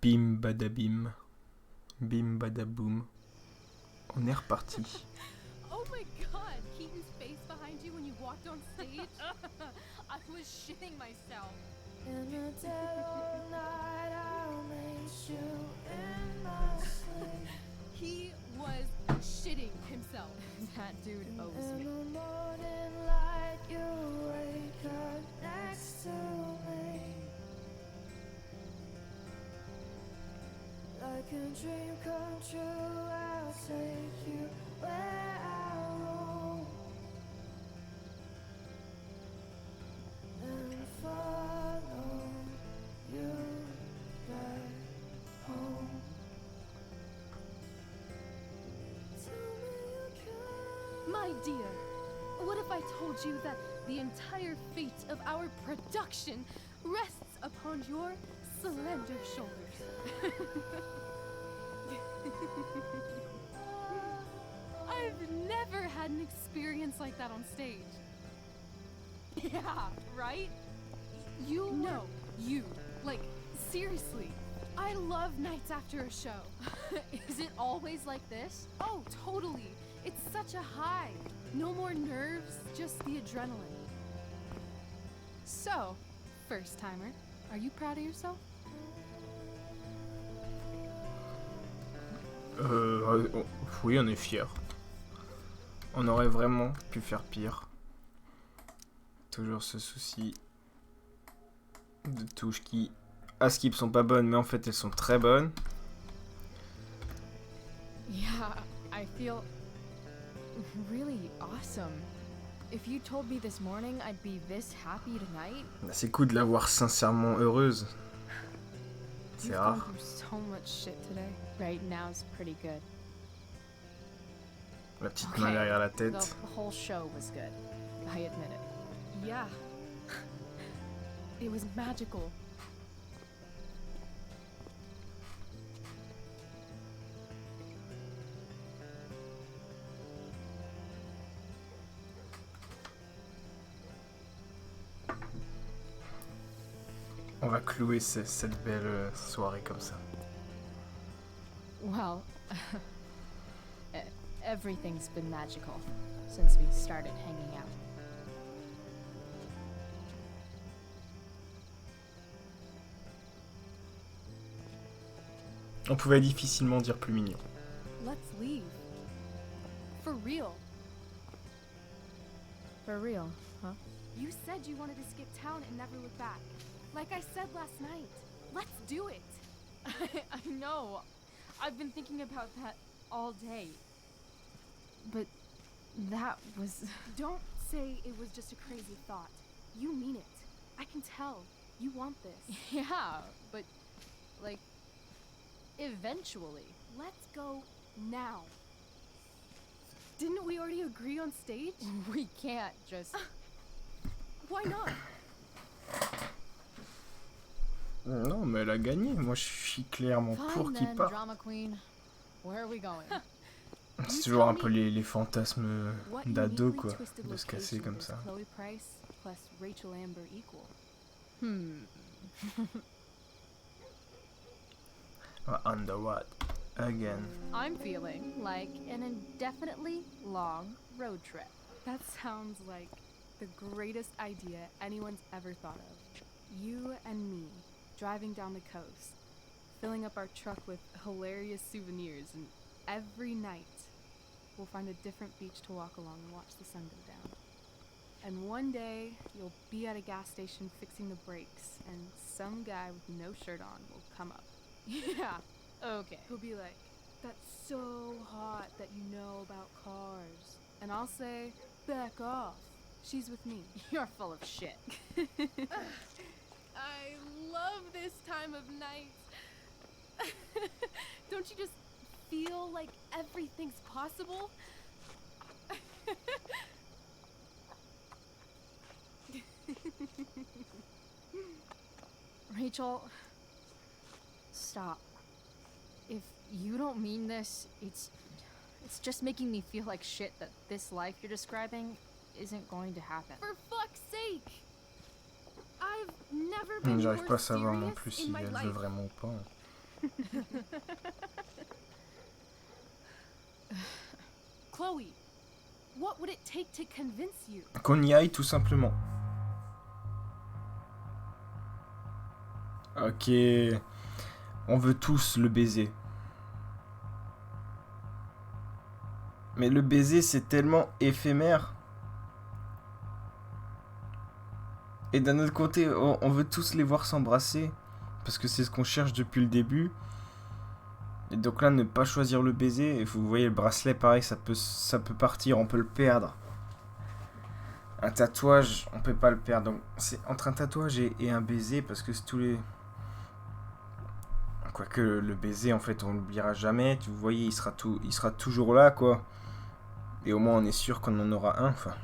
Bim badabim, bim badaboum. On est reparti. Oh my god, Keaton's face behind you when you walked on stage? I was shitting myself. In the dead of night, I'll make you in my sleep. He was shitting himself. That dude owes In me. the morning light, you wake up next to me. Like a dream come true, I'll take you where I roam and follow you back home. Tell me you care. My dear, what if I told you that the entire fate of our production rests upon your slender shoulders? I've never had an experience like that on stage. Yeah, right? You? No, you. Like, seriously. I love nights after a show. Is it always like this? Oh, totally. It's such a high. No more nerves, just the adrenaline. So, first timer, are you proud of yourself? Oui, on est fiers. On aurait vraiment pu faire pire. Toujours ce souci de touches qui, à skip, sont pas bonnes, mais en fait elles sont très bonnes. Yeah, I feel really awesome. If you told me this morning I'd be this happy tonight. C'est cool de la voir sincèrement heureuse. C'est You've rare. gone through so much shit today. Right now's pretty good. La petite main derrière la tête. The whole show was good. I admit it. Yeah. It was magical. On va clouer cette belle soirée comme ça. Well, everything's been magical since we started hanging out. On pouvait difficilement dire plus mignon. Let's leave. For real. For real, huh? You said you wanted to skip town and never look back. Like I said last night. Let's do it. I know. I've been thinking about that all day. But that was... Don't say it was just a crazy thought. You mean it. I can tell. You want this. Yeah, but, like, eventually. Let's go now. Didn't we already agree on stage? We can't just... Why not? Non, mais elle a gagné. Moi, je suis clairement pour Fine qu'il then, parte. drama queen. Where are we going? C'est toujours un peu les fantasmes d'ado, quoi, de se casser comme ça. Chloe Price plus Rachel Amber equal. Under what? Again. I'm feeling like an indefinitely long road trip. That sounds like the greatest idea anyone's ever thought of. You and me, driving down the coast, filling up our truck with hilarious souvenirs, and every night we'll find a different beach to walk along and watch the sun go down. And one day you'll be at a gas station fixing the brakes, and some guy with no shirt on will come up. Yeah, okay. He'll be like, "That's so hot that you know about cars." And I'll say, "Back off. She's with me." You're full of shit. I love this time of night. Don't you just feel like everything's possible? Rachel, stop. If you don't mean this, it's just making me feel like shit that this life you're describing isn't going to happen. For fuck's sake! I've never been J'arrive pas more à savoir non plus serious si in my elle life. veut vraiment ou pas. Chloe, what would it take to convince you? Qu'on y aille tout simplement. Ok. On veut tous le baiser. Mais le baiser, c'est tellement éphémère. Et d'un autre côté, on veut tous les voir s'embrasser. Parce que c'est ce qu'on cherche depuis le début. Et donc là, ne pas choisir le baiser. Et vous voyez, le bracelet, pareil, ça peut partir, on peut le perdre. Un tatouage, on peut pas le perdre. Donc c'est entre un tatouage et un baiser, parce que c'est tous les... Quoique le baiser, en fait, on l'oubliera jamais. Vous voyez, il sera toujours là, quoi. Et au moins, on est sûr qu'on en aura un. Enfin,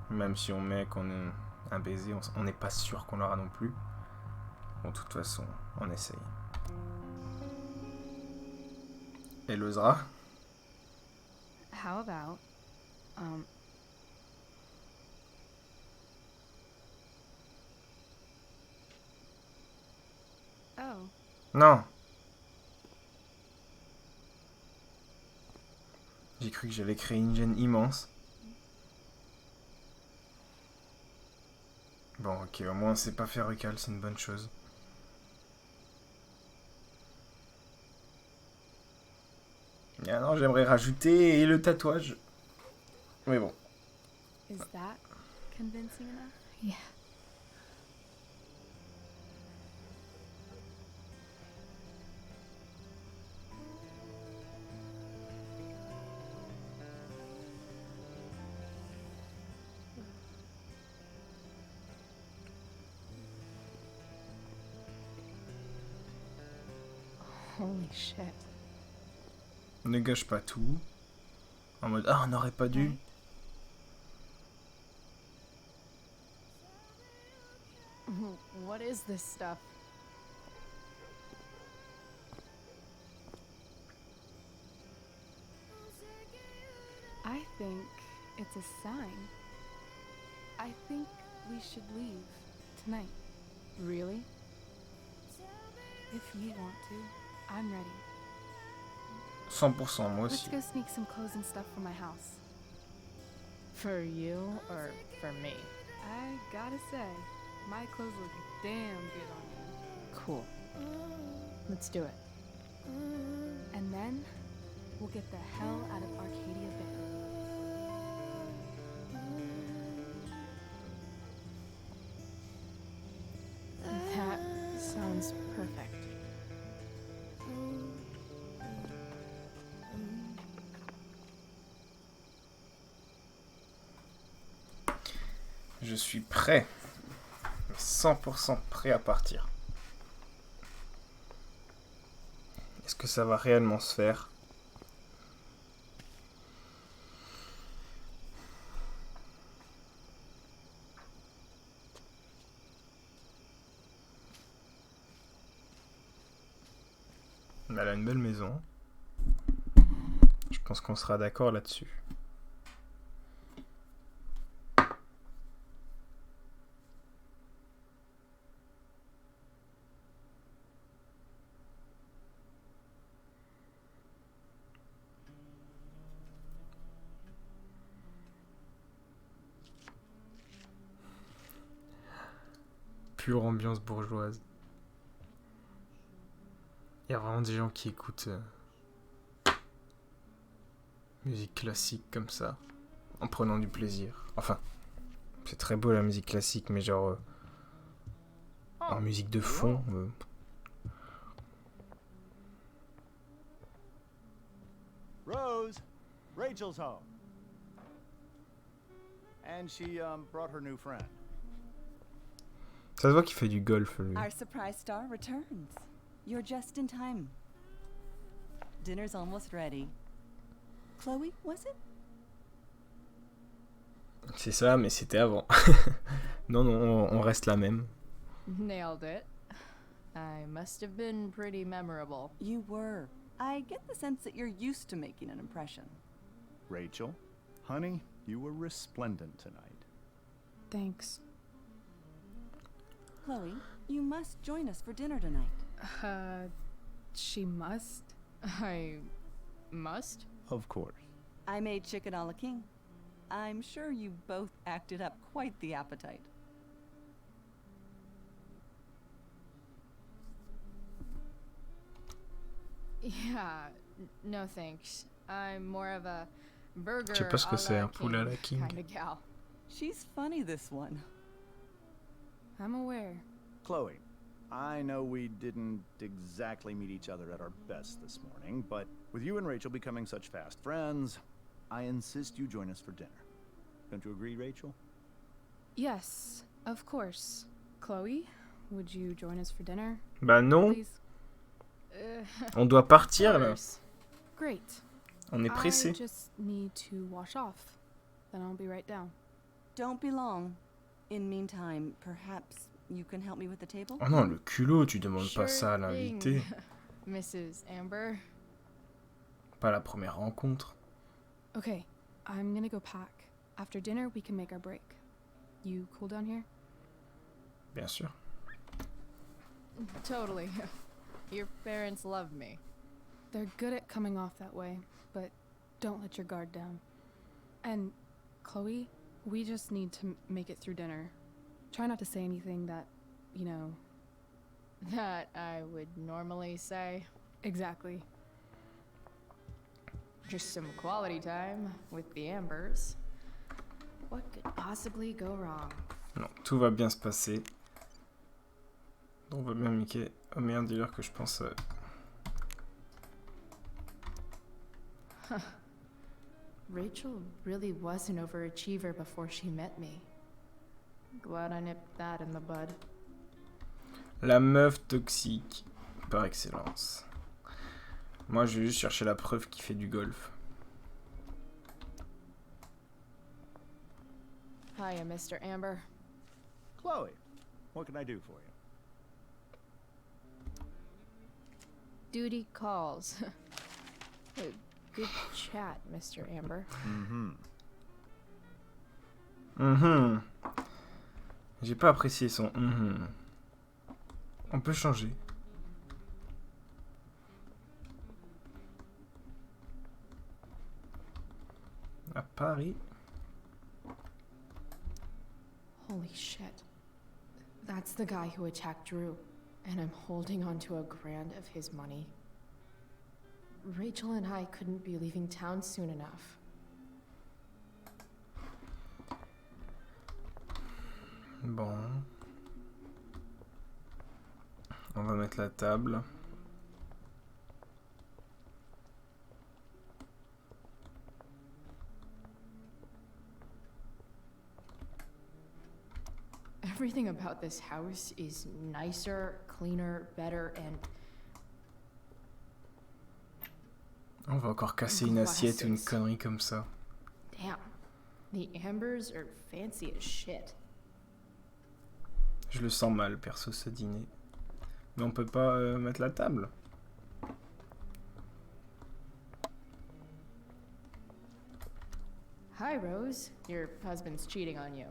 même si on met qu'on a un baiser, on n'est pas sûr qu'on l'aura non plus. Bon, de toute façon, on essaye. Elle osera. How about, Oh, Non. J'ai cru que j'allais créer une gêne immense. Bon, ok, au moins c'est pas fait recal, c'est une bonne chose. Et alors j'aimerais rajouter le tatouage. Mais bon. is that convincing enough? Yeah. Holy shit. Ne gâche pas tout. En mode, ah, on n'aurait pas dû. What is this stuff? I think it's a sign. I think we should leave tonight. Really? If you want to, I'm ready. 100%, moi Let's aussi. go sneak some clothes and stuff from my house. For you or for me? I gotta say, my clothes look damn good on you. Cool. Let's do it. And then, we'll get the hell out of Arcadia Bay. That sounds perfect. Je suis prêt. 100% prêt à partir. Est-ce que ça va réellement se faire ? Elle a une belle maison. Je pense qu'on sera d'accord là-dessus. Pure ambiance bourgeoise. Il y a vraiment des gens qui écoutent musique classique comme ça, en prenant du plaisir. Enfin, c'est très beau la musique classique, mais genre en musique de fond. Rose, Rachel's home. And she brought her new friend. Ça se voit qu'il fait du golf, lui. Our surprise star returns. You're just in time. Dinner's almost ready. Chloe, was it? C'est ça, mais c'était avant. Non, on reste la même. Nailed it. I must have been pretty memorable. You were. I get the sense that you're used to making an impression. Rachel, honey, you were resplendent tonight. Thanks. Chloe, you must join us for dinner tonight. she must. I must? Of course. I made chicken a la king. I'm sure you both acted up quite the appetite. Yeah, no thanks. I'm more of a burger Je sais pas ce que c'est, un poulet à la king king. kind of gal. She's funny, this one. I'm aware. Chloe, I know we didn't exactly meet each other at our best this morning, but with you and Rachel becoming such fast friends, I insist you join us for dinner. Don't you agree, Rachel? Yes, of course. Chloe, would you join us for dinner, Bah non, please? on doit partir Of là. course. Great. On est I pressé. just need to wash off. Then I'll be right down. Don't be long. In meantime, perhaps you can help me with the table? Oh non, le culot, tu demandes Sure pas ça à thing, l'invité. Mrs. Amber. Pas la première rencontre. Okay, I'm gonna go pack. After dinner, we can make our break. You cool down here? Bien sûr. Totally. Your parents love me. They're good at coming off that way, but don't let your guard down. And, Chloe, we just need to make it through dinner. Try not to say anything that, you know, That I would normally say. exactly. Just some quality time with the Ambers. What could possibly go wrong? Non, tout va bien se passer. On va bien Mickey. Oh merde, dis-leur que je pense... Rachel really was an overachiever before she met me. Glad I nipped that in the bud. La meuf toxique, par excellence. Moi, je vais juste chercher la preuve qu'il fait du golf. Hiya, Mr. Amber. Chloe, what can I do for you? Duty calls. Good chat, Mr. Amber. Mhm. J'ai pas apprécié son mhm. On peut changer. À Paris. Holy shit. That's the guy who attacked Drew, and I'm holding on to a grand of his money. Rachel and I couldn't be leaving town soon enough. Bon. On va mettre la table. Everything about this house is nicer, cleaner, better, and On va encore casser une assiette ou une connerie comme ça. damn, the Ambers are fancy as shit. Je le sens mal, perso, ce dîner. Mais on peut pas mettre la table. Hi, Rose. Your husband's cheating on you.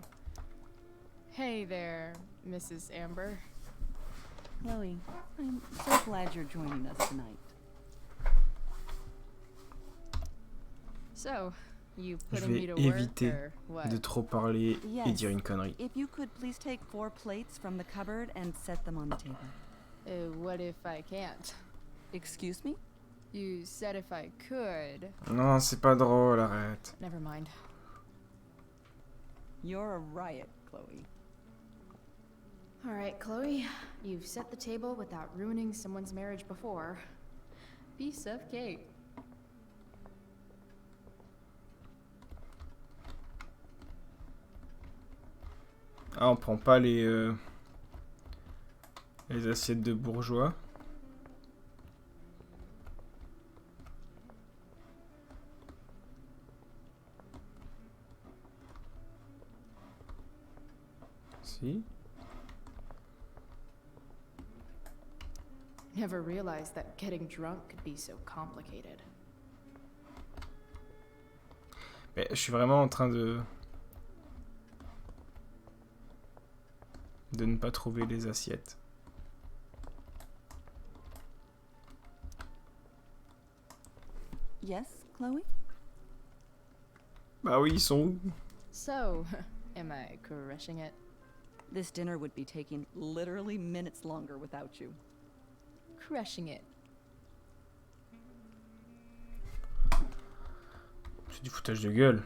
Hey there, Mrs. Amber. Chloe, I'm so glad you're joining us tonight. So, you Je putting me vais to work éviter or what? de trop parler et Yes. dire une connerie. If you could please take 4 plates from the cupboard and set them on the table. What if I can't? Excuse me? You said if I could. Non, c'est pas drôle, arrête. Never mind. You're a riot, Chloe. All right, Chloe. You've set the table without ruining someone's marriage before. Piece of cake. Ah, on prend pas les assiettes de bourgeois. Si. Never realized that getting drunk could be so complicated. Mais je suis vraiment en train de ne pas trouver les assiettes. Yes, Chloe? Bah oui, ils sont où? So, am I crushing it? This dinner would be taking literally minutes longer without you. Crushing it. C'est du foutage de gueule.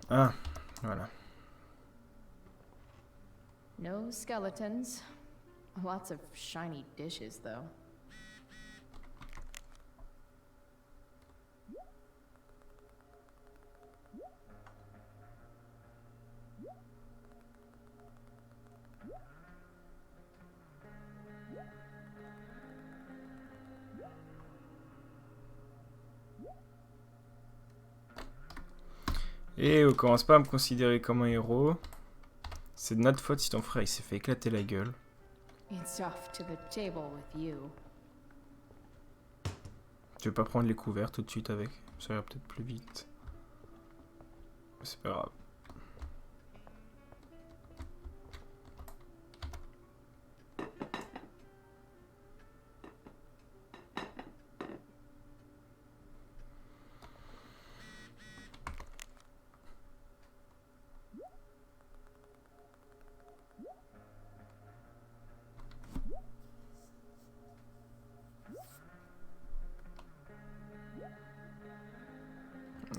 Ah, voilà. No skeletons. Lots of shiny dishes, though. Et on commence pas à me considérer comme un héros. C'est de notre faute si ton frère il s'est fait éclater la gueule. It's off to the table with you. Tu veux pas prendre les couverts tout de suite avec? Ça ira peut-être plus vite. C'est pas grave.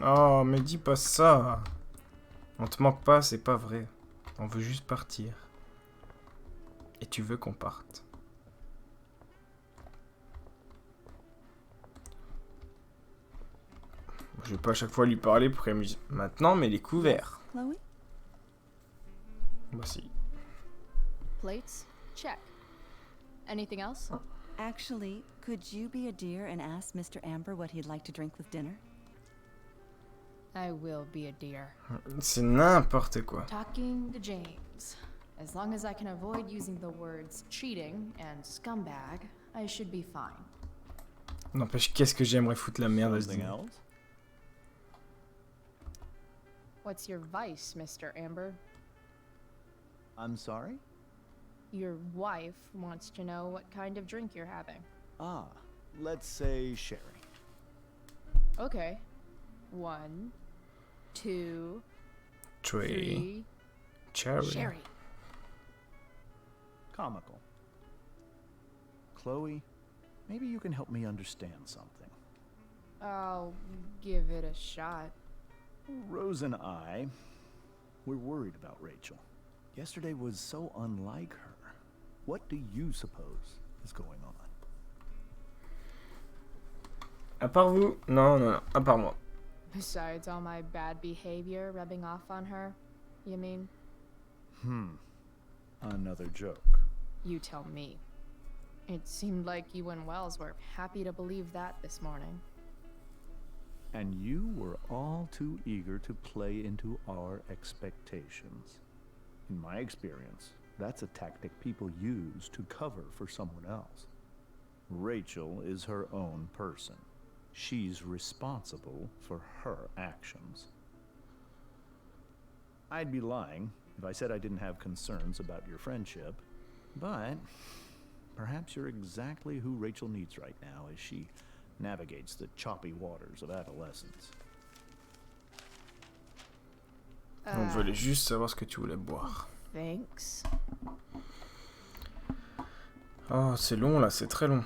Oh, mais dis pas ça. On te manque pas, c'est pas vrai. On veut juste partir. Et tu veux qu'on parte. Je vais pas à chaque fois lui parler pour qu'elle me dise maintenant, mais les couverts. Chloe? Bah si. Plates? Check. Anything else? Actually, could you be a dear and ask Mr. Amber what he'd like to drink with dinner? I will be a dear. C'est n'importe quoi. Talking to James. As long as I can avoid using the words cheating and scumbag, I should be fine. N'empêche, qu'est-ce que j'aimerais foutre la merde à ce Something dîner. else? What's your vice, Mr. Amber? I'm sorry? Your wife wants to know what kind of drink you're having. Ah, let's say sherry. Okay. 1, 2, Trey. 3. Cherry. Sherry. Comical. Chloe, maybe you can help me understand something. I'll give it a shot. Rose and I, we're worried about Rachel. Yesterday was so unlike her. What do you suppose is going on? À part vous? Non, non, non. À part moi. Besides all my bad behavior rubbing off on her, you mean? Another joke. You tell me. It seemed like you and Wells were happy to believe that this morning. And you were all too eager to play into our expectations. In my experience, that's a tactic people use to cover for someone else. Rachel is her own person. She's responsible for her actions. I'd be lying if I said I didn't have concerns about your friendship, but perhaps you're exactly who Rachel needs right now as she navigates the choppy waters of adolescence. On voulait juste savoir ce que tu voulais boire. Thanks. Oh, c'est long là, c'est très long.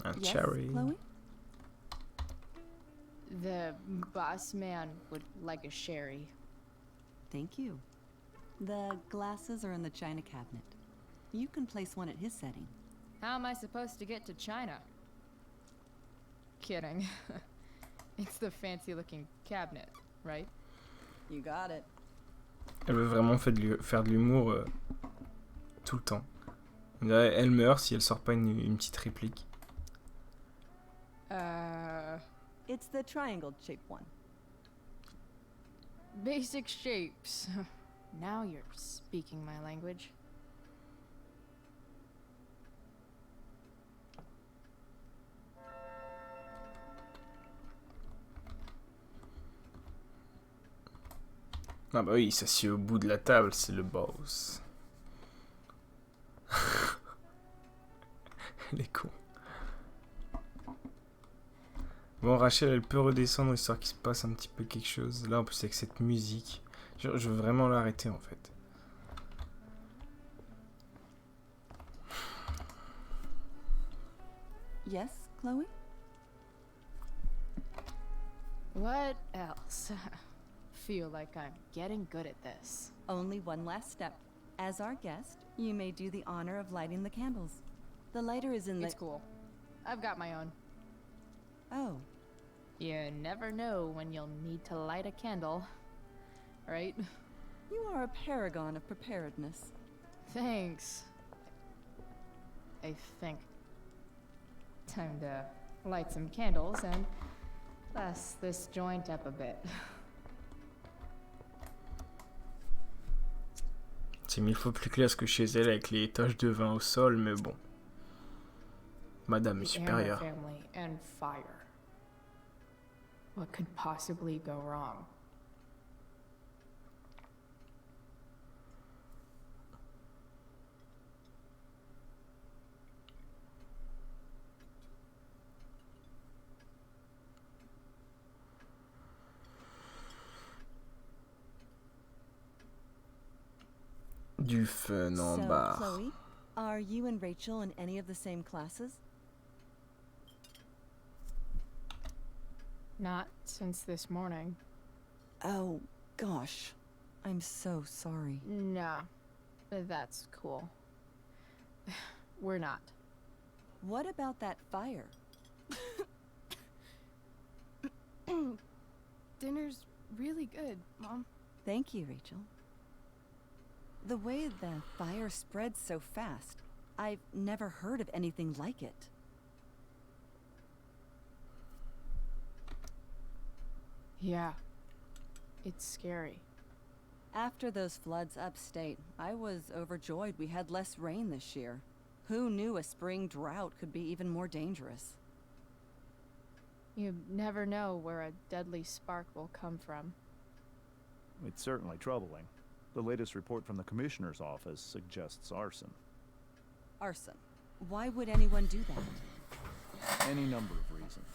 Un Yes, cherry. Chloe? The boss man would like a sherry. Thank you. The glasses are in the china cabinet. You can place one at his setting. How am I supposed to get to China? Kidding. It's the fancy looking cabinet, right? You got it. Elle veut vraiment faire de l'humour tout le temps. On dirait, elle meurt si elle sort pas une petite réplique. It's the triangle-shaped one. Basic shapes. Now you're speaking my language. Ah bah oui, il s'assied au bout de la table, c'est le boss. Les cons. Bon, Rachel, elle peut redescendre histoire qu'il se passe un petit peu quelque chose. Là, en plus, avec cette musique. Je veux vraiment l'arrêter, en fait. Yes, Chloe? What else? Feel like I'm getting good at this. Only one last step. As our guest, you may do the honor of lighting the candles. The lighter is in the... It's cool. I've got my own. Oh, You never know when you'll need to light a candle, right? you are a paragon of preparedness. Thanks. I think. Time to light some candles and bless this joint up a bit. C'est mille fois plus clair que chez elle avec les taches de vin au sol, mais bon. Madame est The Amber supérieure. family and fire. What could possibly go wrong? Du fun en So, bar. Chloe, are you and Rachel in any of the same classes? Not since this morning. Oh, gosh. I'm so sorry. Nah, but that's cool. We're not. What about that fire? Dinner's really good, Mom. Thank you, Rachel. The way the fire spreads so fast, I've never heard of anything like it. Yeah. It's scary. After those floods upstate, I was overjoyed we had less rain this year. Who knew a spring drought could be even more dangerous? You never know where a deadly spark will come from. It's certainly troubling. The latest report from the Commissioner's office suggests arson. Arson. Why would anyone do that? Any number of reasons.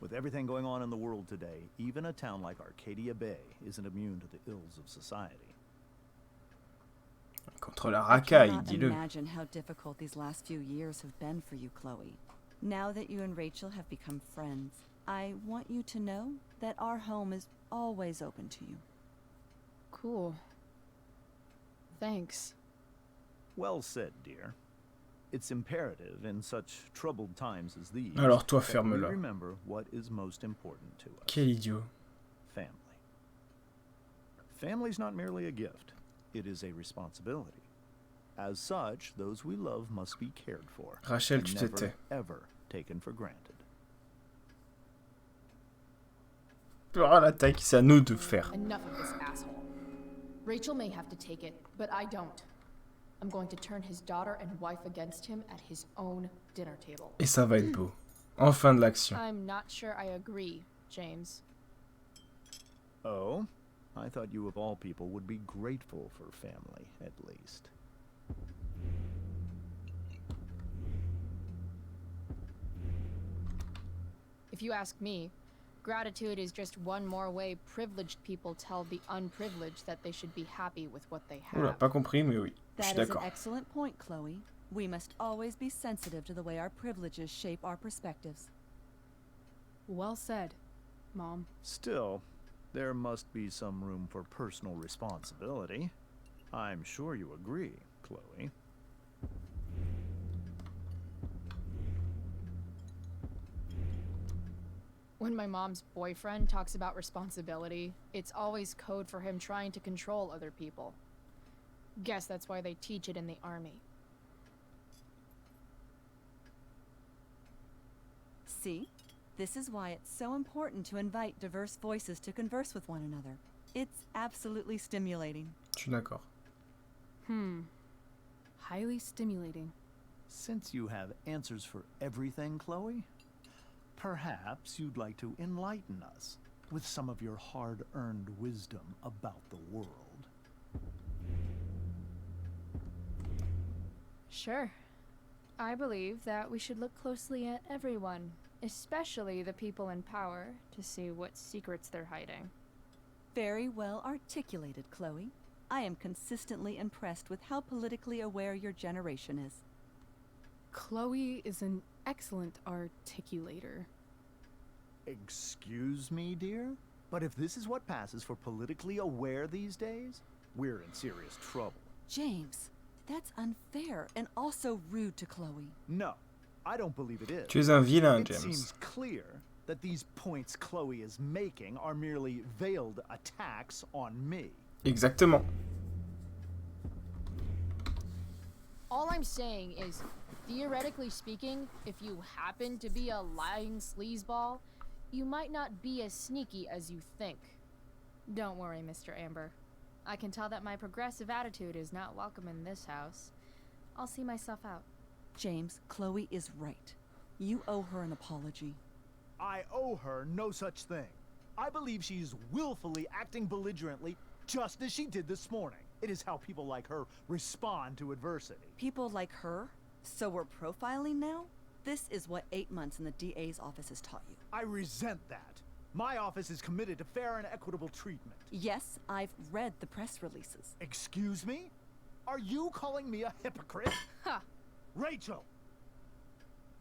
With everything going on in the world today, even a town like Arcadia Bay isn't immune to the ills of society. Contre la I racaille, cannot dis-le. imagine how difficult these last few years have been for you, Chloe. Now that you and Rachel have become friends, I want you to know that our home is always open to you. Cool. Thanks. Well said, dear. It's imperative in such troubled times as these Alors toi, that we ferme-la. remember what is most important to us. Quel idiot. Family. Family's not merely a gift, it is a responsibility. As such, those we love must be cared for. Rachel, and tu never, t'étais. ever taken for granted. Ah, l'attaque, c'est à nous de faire. Enough of this asshole. Rachel may have to take it, but I don't. I'm going to turn his daughter and wife against him at his own dinner table. Et ça va être beau. Enfin de l'action. I'm not sure I agree, James. Oh? I thought you of all people would be grateful for family, at least. If you ask me, gratitude is just one more way privileged people tell the unprivileged that they should be happy with what they Oula, have. pas compris, mais oui. Je suis That is an d'accord. excellent point, Chloe. We must always be sensitive to the way our privileges shape our perspectives. Well said, Mom. Still, there must be some room for personal responsibility. I'm sure you agree, Chloe. When my mom's boyfriend talks about responsibility, it's always code for him trying to control other people. Guess that's why they teach it in the army. See? This is why it's so important to invite diverse voices to converse with one another. It's absolutely stimulating. Je suis d'accord. Highly stimulating. Since you have answers for everything, Chloe, perhaps you'd like to enlighten us with some of your hard-earned wisdom about the world. Sure. I believe that we should look closely at everyone, especially the people in power, to see what secrets they're hiding. Very well articulated, Chloe. I am consistently impressed with how politically aware your generation is. Chloe is an excellent articulator. Excuse me, dear? But if this is what passes for politically aware these days, we're in serious trouble. James, that's unfair and also rude to Chloe. No, I don't believe it is. Tu es un vilain, It James. seems clear that these points Chloe is making are merely veiled attacks on me. Exactement. All I'm saying is, theoretically speaking, if you happen to be a lying sleazeball, you might not be as sneaky as you think. Don't worry, Mr. Amber. I can tell that my progressive attitude is not welcome in this house. I'll see myself out. James, Chloe is right. You owe her an apology. I owe her no such thing. I believe she's willfully acting belligerently just as she did this morning. It is how people like her respond to adversity. People like her? So we're profiling now? This is what 8 months in the DA's office has taught you. I resent that. My office is committed to fair and equitable treatment. Yes, I've read the press releases. Excuse me? Are you calling me a hypocrite? Ha! Rachel!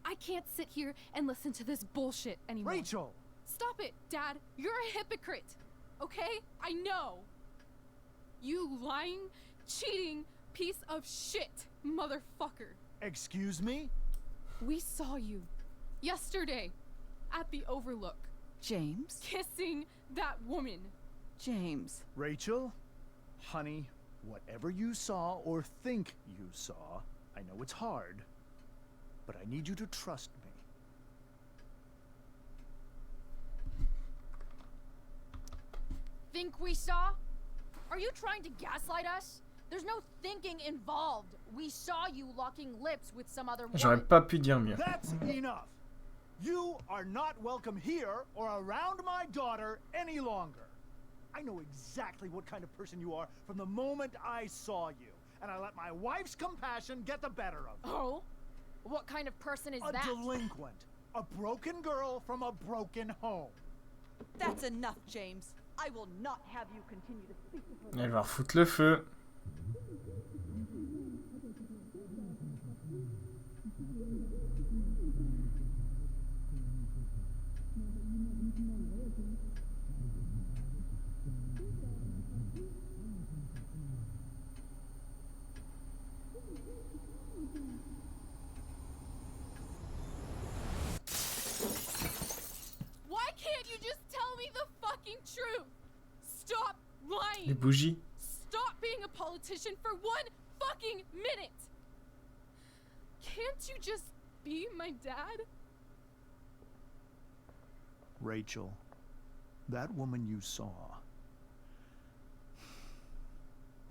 I can't sit here and listen to this bullshit anymore. Rachel! Stop it, Dad. You're a hypocrite. Okay? I know. You lying, cheating piece of shit, motherfucker. Excuse me? We saw you yesterday at the Overlook James? kissing that woman. James. Rachel? Honey, whatever you saw or think you saw, I know it's hard, but I need you to trust me. Think we saw? Are you trying to gaslight us? There's no thinking involved. We saw you locking lips with some other woman. J'aurais pas pu dire mieux. That's enough. You are not welcome here or around my daughter any longer. I know exactly what kind of person you are from the moment I saw you, and I let my wife's compassion get the better of me. Oh? What kind of person is A that? delinquent. A broken girl from a broken home. That's enough, James. I will not have you continue to speak to her. Elle va refoutre le feu. Why can't you just tell me the fucking truth? Stop Les lying. bougies. Stop being a politician for 1 fucking minute. Can't you just be my dad? Rachel, that woman you saw,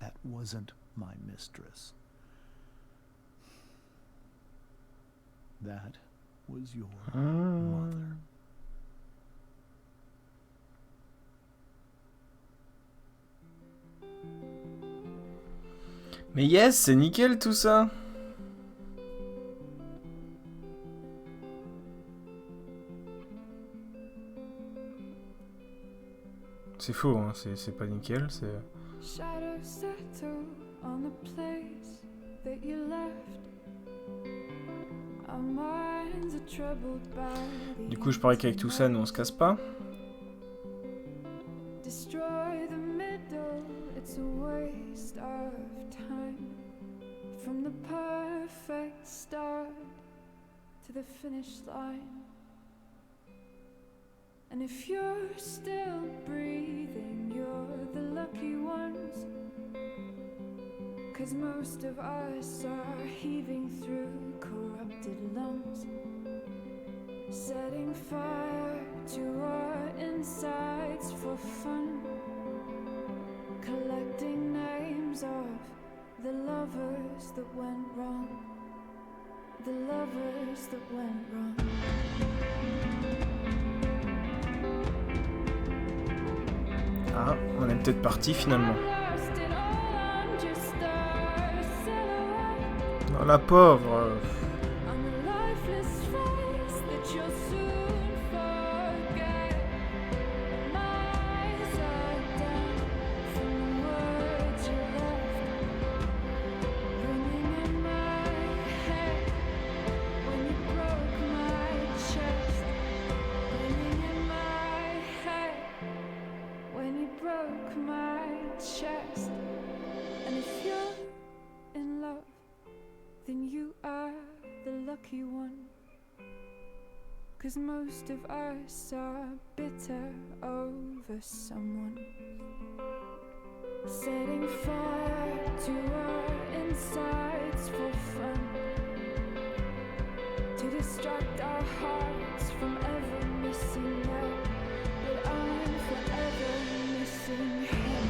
that wasn't my mistress. That was your mother. Mais yes, c'est nickel tout ça. C'est faux, hein. C'est pas nickel, c'est... Shadows settle on the place that you left. Our minds are troubled by the Du coup, je parie qu'avec tout ça, nous on se casse pas. destroy the middle, it's a waste of time. From the perfect start to the finish line. And if you're still breathing, you're the lucky ones. 'Cause most of us are heaving through corrupted lungs, setting fire to our insides for fun, collecting names of the lovers that went wrong, the lovers that went wrong. Ah, on est peut-être parti finalement. Lost it all, I'm just a silhouette. Oh, la pauvre. lucky one. 'Cause most of us are bitter over someone. Setting fire to our insides for fun, to distract our hearts from ever missing out. But I'm forever missing him.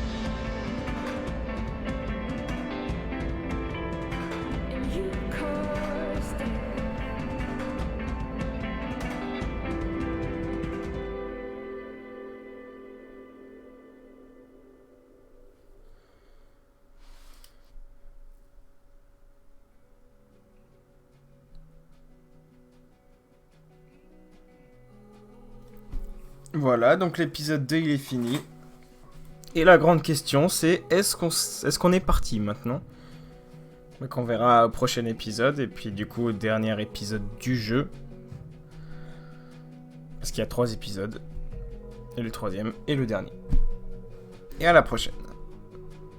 And you caused it. Voilà, donc l'épisode 2 il est fini. Et la grande question c'est est-ce qu'on est parti maintenant? Donc on verra au prochain épisode et puis du coup au dernier épisode du jeu. Parce qu'il y a 3 épisodes. Et le 3e et le dernier. Et à la prochaine.